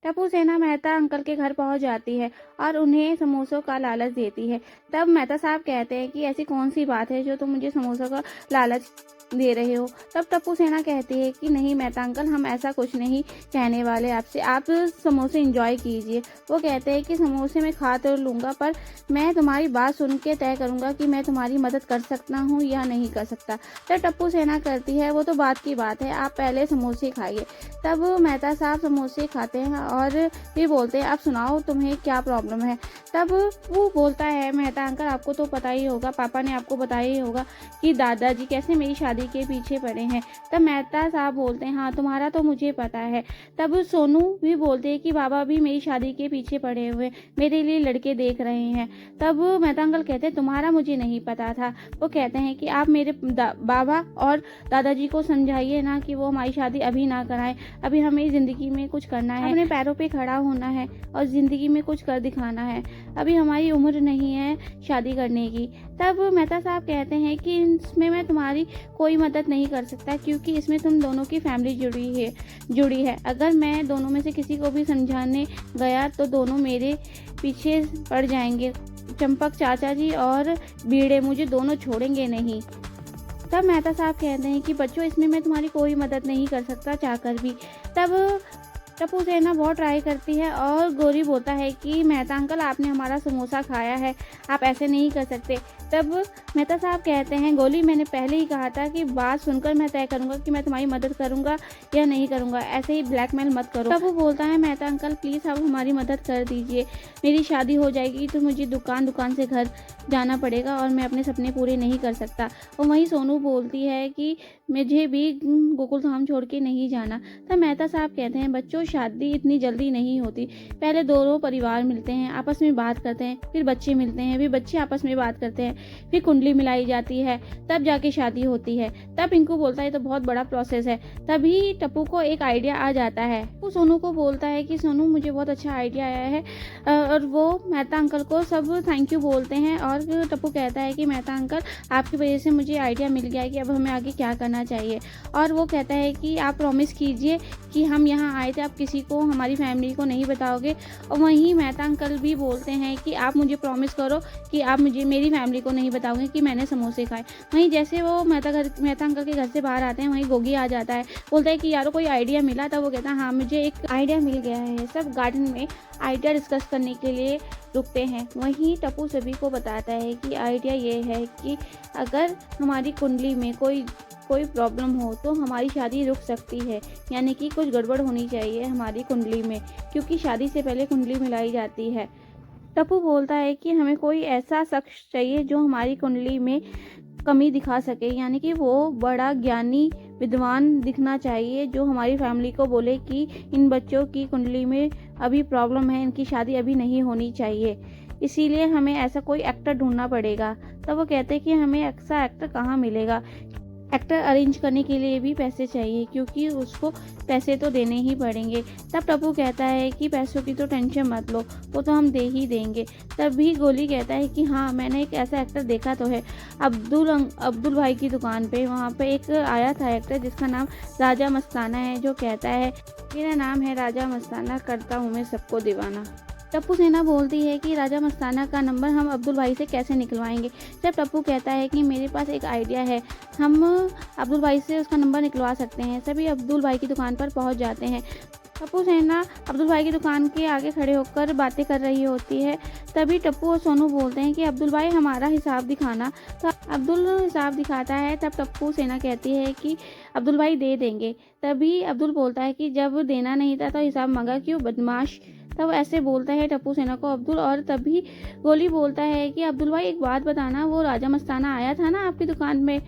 टप्पू सेना मेहता अंकल के घर पहुंच जाती है और उन्हें समोसों का लालच देती है। तब मेहता साहब कहते हैं कि ऐसी कौन सी बात है जो तुम मुझे समोसों का लालच दे रहे हो। तब टप्पू सेना कहती है कि नहीं मेहता अंकल, हम ऐसा कुछ नहीं कहने वाले आपसे, आप समोसे एंजॉय कीजिए। वो कहते हैं कि समोसे मैं खा तो लूँगा, पर मैं तुम्हारी बात सुन के तय करूँगा कि मैं तुम्हारी मदद कर सकता हूँ या नहीं कर सकता। तब टप्पू सेना करती है, वो तो बात की बात है, आप पहले समोसे खाइए। तब मेहता साहब समोसे खाते हैं और भी बोलते हैं, आप सुनाओ तुम्हें क्या प्रॉब्लम है। तब वो बोलता है, मेहता अंकल आपको तो पता ही होगा, पापा ने आपको बताया ही होगा कि दादाजी कैसे मेरी शादी के पीछे पड़े हैं। तब मेहता साहब बोलते हैं, हाँ तुम्हारा तो मुझे पता है। तब सोनू भी बोलते हैं कि बाबा भी मेरी शादी के पीछे पड़े हुए, मेरे लिए लड़के देख रहे हैं। तब मेहता अंकल कहते हैं, तुम्हारा मुझे नहीं पता था। वो कहते हैं कि आप मेरे बाबा और दादाजी को समझाइए ना कि वो हमारी शादी अभी ना कराएं, अभी हमें ज़िंदगी में कुछ करना है, अपने पैरों पे खड़ा होना है और ज़िंदगी में कुछ कर दिखाना है, अभी हमारी उम्र नहीं है शादी करने की। तब मेहता साहब कहते हैं कि इसमें मैं तुम्हारी कोई मदद नहीं कर सकता, क्योंकि इसमें तुम दोनों की फैमिली जुड़ी है। अगर मैं दोनों में से किसी को भी समझाने गया तो दोनों मेरे पीछे पड़ जाएंगे। चंपक चाचा जी और बीड़े मुझे दोनों छोड़ेंगे नहीं। तब मेहता साहब कहते हैं कि बच्चों, इसमें मैं तुम्हारी कोई मदद नहीं कर सकता चाहकर भी। तब टप्पू सेना बहुत ट्राई करती है और गौरी बोलता है कि मेहता अंकल आपने हमारा समोसा खाया है, आप ऐसे नहीं कर सकते। तब मेहता साहब कहते हैं, गोली मैंने पहले ही कहा था कि बात सुनकर मैं तय करूंगा कि मैं तुम्हारी मदद करूंगा या नहीं करूंगा, ऐसे ही ब्लैकमेल मत करो। तब वो बोलता है, मेहता अंकल प्लीज़ आप हमारी मदद कर दीजिए, मेरी शादी हो जाएगी तो मुझे दुकान से घर जाना पड़ेगा और मैं अपने सपने पूरे नहीं कर सकता। और वहीं सोनू बोलती है कि मुझे भी गोकुल धाम छोड़ के नहीं जाना। तब मेहता साहब कहते हैं, बच्चों शादी इतनी जल्दी नहीं होती, पहले दोनों परिवार मिलते हैं, आपस में बात करते हैं, फिर बच्चे मिलते हैं, फिर बच्चे आपस में बात करते हैं, फिर कुंडली मिलाई जाती है, तब जाके शादी होती है। तब पिंकू बोलता है तो बहुत बड़ा प्रोसेस है। तभी टप्पू को एक आइडिया आ जाता है। वो सोनू को बोलता है कि सोनू मुझे बहुत अच्छा आइडिया आया है, और वो मेहता अंकल को सब थैंक यू बोलते हैं। और टप्पू कहता है कि मेहता अंकल आपकी वजह से मुझे आइडिया मिल गया है कि अब हमें आगे क्या करना चाहिए। और वो कहता है कि आप प्रॉमिस कीजिए कि हम यहाँ आए थे, आप किसी को, हमारी फैमिली को नहीं बताओगे। और वहीं मेहता अंकल भी बोलते हैं कि आप मुझे प्रॉमिस करो कि आप मुझे, मेरी फैमिली को नहीं बताओगे कि मैंने समोसे खाए। वहीं जैसे वो मेहता अंकल के घर से बाहर आते हैं, वहीं गोगी आ जाता है, बोलता है कि यारो कोई आइडिया मिला। तब वो कहता है, हाँ मुझे एक आइडिया मिल गया है। सब गार्डन में आइडिया डिस्कस करने के लिए रुकते हैं। वहीं टप्पू सभी को बताता है कि आइडिया ये है कि अगर हमारी कुंडली में कोई प्रॉब्लम हो तो हमारी शादी रुक सकती है, यानी कि कुछ गड़बड़ होनी चाहिए हमारी कुंडली में, क्योंकि शादी से पहले कुंडली मिलाई जाती है। टप्पू बोलता है कि हमें कोई ऐसा शख्स चाहिए जो हमारी कुंडली में कमी दिखा सके, यानी कि वो बड़ा ज्ञानी विद्वान दिखना चाहिए जो हमारी फैमिली को बोले कि इन बच्चों की कुंडली में अभी प्रॉब्लम है, इनकी शादी अभी नहीं होनी चाहिए, इसीलिए हमें ऐसा कोई एक्टर ढूंढना पड़ेगा। तब वो कहते हैं कि हमें ऐसा एक्टर कहाँ मिलेगा। एक्टर अरेंज करने के लिए भी पैसे चाहिए, क्योंकि उसको पैसे तो देने ही पड़ेंगे। तब टप्पू कहता है कि पैसों की तो टेंशन मत लो, वो तो हम दे ही देंगे। तभी गोली कहता है कि हाँ मैंने एक ऐसा एक्टर देखा तो है, अब्दुल भाई की दुकान पे, वहाँ पे एक आया था एक्टर जिसका नाम राजा मस्ताना है, जो कहता है मेरा नाम है राजा मस्ताना, करता हूँ मैं सबको दीवाना। टप्पू सेना बोलती है कि राजा मस्ताना का नंबर हम अब्दुल भाई से कैसे निकलवाएंगे। जब टप्पू कहता है कि मेरे पास एक आइडिया है, हम अब्दुल भाई से उसका नंबर निकलवा सकते हैं। सभी अब्दुल भाई की दुकान पर पहुंच जाते हैं। टप्पू सेना अब्दुल भाई की दुकान के आगे खड़े होकर बातें कर रही होती है। तभी टप्पू और सोनू बोलते हैं कि अब्दुल भाई हमारा हिसाब दिखाना। तो अब्दुल हिसाब दिखाता है। तब टप्पू सेना कहती है कि अब्दुल भाई दे देंगे। तभी अब्दुल बोलता है कि जब देना नहीं था तो हिसाब मांगा क्यों, बदमाश। तब ऐसे बोलता है टप्पू सेना को अब्दुल। और तभी गोली बोलता है कि अब्दुल भाई एक बात बताना, वो राजा मस्ताना आया था ना आपकी दुकान में,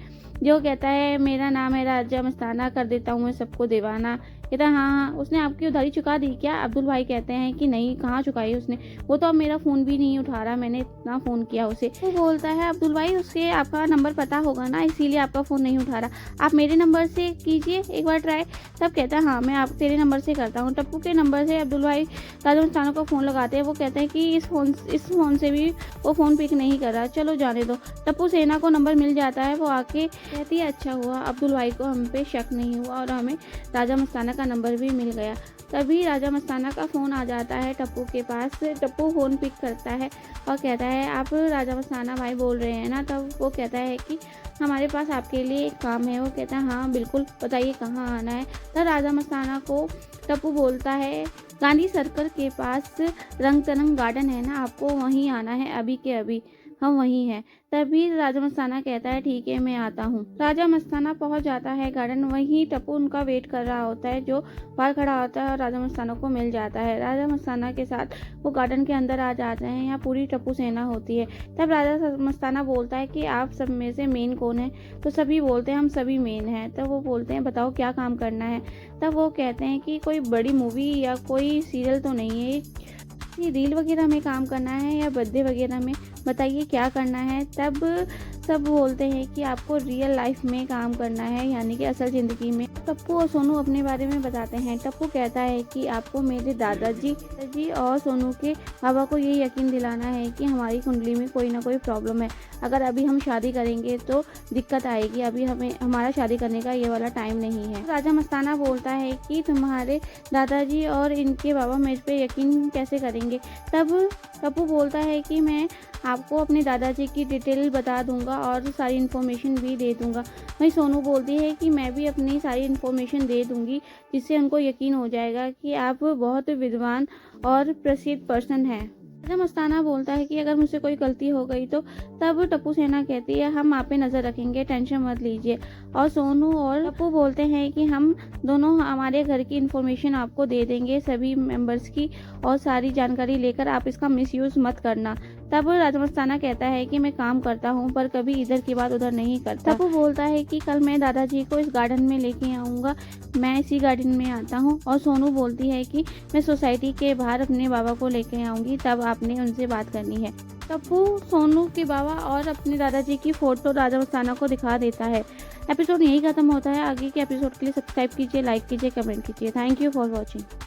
जो कहता है मेरा नाम है राजा मस्ताना, कर देता हूँ मैं सबको दीवाना, कहता है हाँ उसने आपकी उधारी चुका दी क्या। अब्दुल भाई कहते हैं कि नहीं, कहाँ चुकाई उसने, वो तो अब मेरा फ़ोन भी नहीं उठा रहा, मैंने इतना फ़ोन किया उसे। वो बोलता है अब्दुल भाई उसके आपका नंबर पता होगा ना, इसीलिए आपका फ़ोन नहीं उठा रहा, आप मेरे नंबर से कीजिए एक बार ट्राई। तब कहता है हाँ मैं आप तेरे नंबर से करता हूँ। टप्पू के नंबर से अब्दुल भाई राजा मस्ताना को फ़ोन लगाते हैं। वो कहते हैं कि इस फ़ोन से भी वो फ़ोन पिक नहीं कर रहा, चलो जाने दो। टप्पू सेना को नंबर मिल जाता है। वो आके कहती है अच्छा हुआ अब्दुल भाई को हम पे शक नहीं हुआ और हमें राजा मस्ताना का नंबर भी मिल गया। तभी राजा मस्ताना का फ़ोन आ जाता है टप्पू के पास। टप्पू फ़ोन पिक करता है और कहता है, आप राजा मस्ताना भाई बोल रहे हैं ना? तब वो कहता है कि हमारे पास आपके लिए एक काम है। वो कहता है, हाँ बिल्कुल, बताइए कहाँ आना है। तब राजा मस्ताना को टप्पू बोलता है, गांधी सर्कल के पास रंग तरंग गार्डन है ना, आपको वहीं आना है, अभी के अभी हम वहीं हैं। तभी राजा मस्ताना कहता है, ठीक है मैं आता हूँ। राजा मस्ताना पहुँच जाता है गार्डन। वहीं टप्पू उनका वेट कर रहा होता है, जो बाहर खड़ा होता है और राजा मस्ताना को मिल जाता है। राजा मस्ताना के साथ वो गार्डन के अंदर आ जाते हैं। यहाँ पूरी टप्पू सेना होती है। तब राजा मस्ताना बोलता है कि आप सब में से मेन कौन है? तो सभी बोलते हैं, हम सभी मेन हैं। तब वो बोलते हैं, बताओ क्या काम करना है? तब वो कहते हैं कि कोई बड़ी मूवी या कोई सीरियल तो नहीं है, ये रील वगैरह में काम करना है या बर्थडे वगैरह में, बताइए क्या करना है। तब सब बोलते हैं कि आपको रियल लाइफ में काम करना है, यानी कि असल ज़िंदगी में। टप्पू और सोनू अपने बारे में बताते हैं। टप्पू कहता है कि आपको मेरे दादाजी और सोनू के बाबा को ये यकीन दिलाना है कि हमारी कुंडली में कोई ना कोई प्रॉब्लम है। अगर अभी हम शादी करेंगे तो दिक्कत आएगी, अभी हमारा शादी करने का ये वाला टाइम नहीं है। राजा मस्ताना बोलता है कि तुम्हारे दादाजी और इनके बाबा मेरे पे यकीन कैसे करेंगे? तब टप्पू बोलता है कि मैं आपको अपने दादाजी की डिटेल बता दूंगा और सारी इन्फॉर्मेशन भी दे दूंगा। वहीं सोनू बोलती है कि मैं भी अपनी सारी इन्फॉर्मेशन दे दूंगी, जिससे उनको यकीन हो जाएगा कि आप बहुत विद्वान और प्रसिद्ध पर्सन हैं। राजा मस्ताना बोलता है कि अगर मुझसे कोई गलती हो गई तो। तब टप्पू सेना कहती है, हम आप पे नज़र रखेंगे, टेंशन मत लीजिए। और सोनू और टप्पू बोलते हैं कि हम दोनों हमारे घर की इन्फॉर्मेशन आपको दे देंगे, सभी मेंबर्स की, और सारी जानकारी लेकर आप इसका मिसयूज़ मत करना। तब राजा मस्ताना कहता है कि मैं काम करता हूँ पर कभी इधर की बात उधर नहीं करता। टप्पू बोलता है कि कल मैं दादाजी को इस गार्डन में लेके आऊँगा, मैं इसी गार्डन में आता हूँ। और सोनू बोलती है कि मैं सोसाइटी के बाहर अपने बाबा को लेके आऊँगी, तब आपने उनसे बात करनी है। टप्पू सोनू के बाबा और अपने दादाजी की फ़ोटो राजा मस्ताना को दिखा देता है। एपिसोड यही खत्म होता है। आगे के एपिसोड के लिए सब्सक्राइब कीजिए, लाइक कीजिए, कमेंट कीजिए। Thank you for watching.